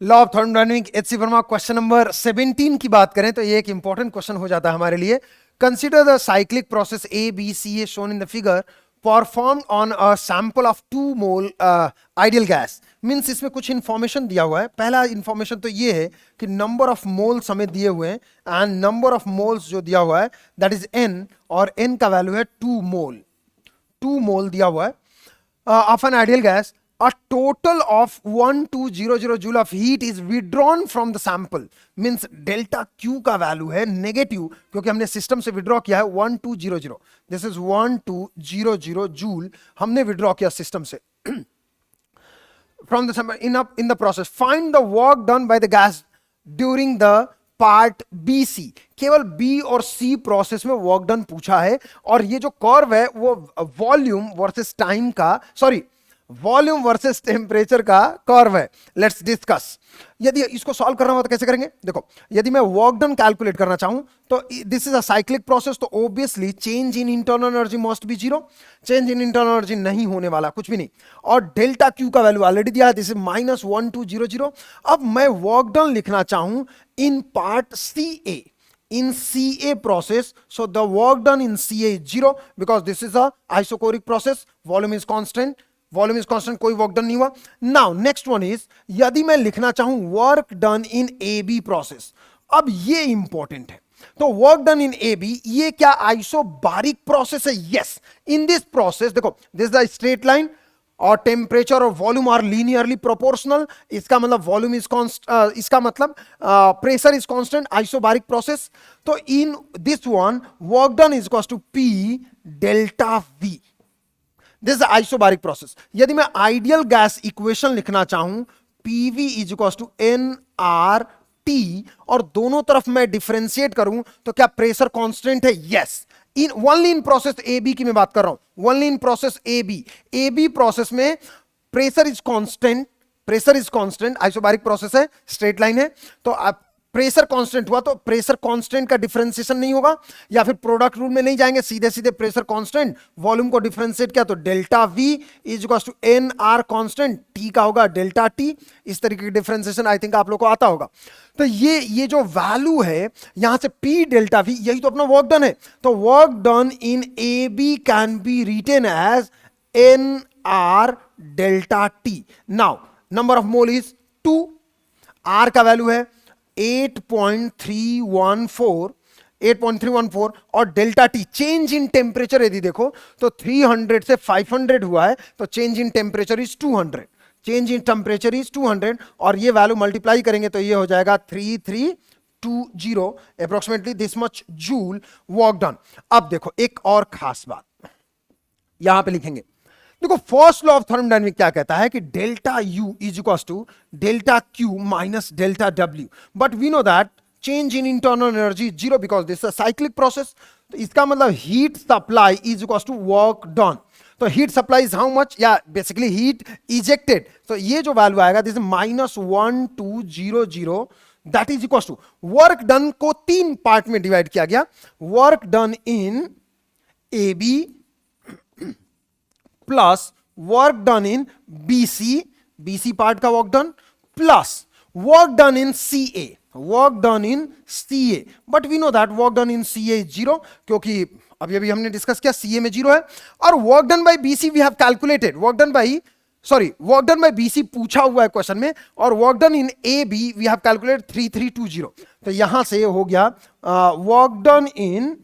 Law of thermodynamic H C. Verma question number 17 की बात करें तो ये एक इंपॉर्टेंट क्वेश्चन हो जाता है हमारे लिए. Consider the cyclic process A B C A shown in the figure performed on a sample of 2 mole ideal gas. Means इसमें कुछ इंफॉर्मेशन दिया हुआ है. पहला इंफॉर्मेशन तो ये है कि नंबर ऑफ मोल्स हमें दिए हुए हैं एंड नंबर ऑफ मोल्स जो दिया हुआ है दैट इज n और n का वैल्यू है 2 मोल. 2 मोल दिया हुआ है of an ideal gas. A total of 1200 joule of heat is withdrawn from the sample. Means delta Q का वैल्यू है नेगेटिव क्योंकि हमने सिस्टम से विड्रॉ किया है 1200. दिस इज 1200 जूल हमने विड्रॉ किया सिस्टम से from the sample in the process. Find the work done by the gas during the part B C. केवल बी और सी प्रोसेस में वर्क डन पूछा है और ये जो कर्व है वो वॉल्यूम वर्सेस टाइम का वॉल्यूम वर्सेस टेम्परेचर का कर्व है. Let's discuss. यदि इसको सॉल्व करना हो तो कैसे करेंगे? देखो, यदि मैं वर्क डन कैलकुलेट करना चाहूं तो this is a cyclic process, तो obviously change in internal energy must be zero. Change in internal energy नहीं होने वाला, कुछ भी नहीं. और डेल्टा क्यू का वैल्यू ऑलरेडी दिया है, दिस इज -1200. अब मैं वर्क डन लिखना चाहूं in part C A, in CA process, so the work done in CA is 0 because this is a isochoric process. Volume is constant. कोई work done नहीं हुआ. Now next one is, यदि मैं लिखना चाहूं work done in AB process. अब ये important है. तो वर्क डन इन AB, ये क्या आइसोबारिक प्रोसेस है? यस. इन दिस प्रोसेस देखो, दिस द स्ट्रेट लाइन और टेम्परेचर और वॉल्यूम आर लीनियरली प्रोपोर्शनल. इसका मतलब वॉल्यूम इज कांस्टेंट, इसका मतलब pressure is constant. Isobaric process. तो in this one work done is equals to P delta V. This is isobaric process. यदि मैं ideal gas equation लिखना चाहूं, PV is equals to nRT, और दोनों तरफ मैं डिफरेंशिएट करूं तो क्या प्रेशर कांस्टेंट है? Yes. In only in process AB की मैं बात कर रहा हूं. Only in process AB process में pressure is constant. Isobaric process है, स्ट्रेट लाइन है, तो आप प्रेशर कांस्टेंट हुआ तो प्रेशर कांस्टेंट का डिफरेंशिएशन नहीं होगा, या फिर प्रोडक्ट रूल में नहीं जाएंगे, सीधे सीधे प्रेशर कांस्टेंट वॉल्यूम को डिफरेंशिएट किया तो delta V is equal to NR constant, T का होगा डेल्टा T. इस तरीके की डिफरेंशिएशन आई थिंक आप लोग को आता होगा. तो ये जो वैल्यू है यहां से P डेल्टा V, यही तो अपना वर्क डन है. तो work done in AB can be written as NR delta T. Now number of mole is 2, R का वैल्यू है 8.314 और delta T change in temperature यदि देखो तो 300 से 500 हुआ है, तो change in temperature is 200. Change in temperature is 200 और ये वैल्यू मल्टीप्लाई करेंगे तो ये हो जाएगा 3320 approximately this much joule work done. अब देखो एक और खास बात यहां पे लिखेंगे. देखो फर्स्ट लॉ ऑफ थर्मोडायनामिक्स क्या कहता है कि delta U is equals to delta Q minus delta W. But we know that change in internal energy zero because this cyclic process. तो इसका मतलब heat supply is equals to work done. तो heat supply is how much, या basically heat ejected. तो ये जो value आएगा this -1200, that is equals to work done को 3 पार्ट में डिवाइड किया गया. Work done in AB plus work done in BC part का work done, plus work done in CA. But we know that work done in CA is 0 क्योंकि अभी हमने discuss किया CA में 0 है. और work done by BC we have calculated. Work done by BC पूछा हुआ है क्वेश्चन में, और work done in AB we have calculated 3320. तो यहां से हो गया work done in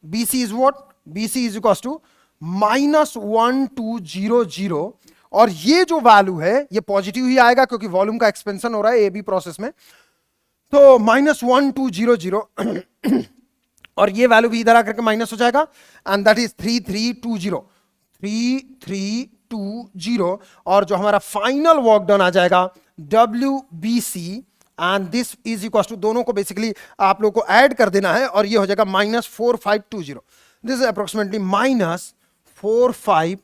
BC is what, BC is equal to -1200, और ये जो वैल्यू है ये पॉजिटिव ही आएगा क्योंकि वॉल्यूम का एक्सपेंशन हो रहा है AB प्रोसेस में. तो -1200 और ये वैल्यू भी इधर आकर के माइनस हो जाएगा एंड दैट इज 3320. और जो हमारा फाइनल वर्क डन आ जाएगा WBC and this is equal to, दोनों को बेसिकली आप लोग को ऐड कर देना है और ये हो जाएगा -4520. This is approximately -4520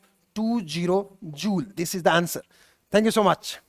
joule. This is the answer. Thank you so much.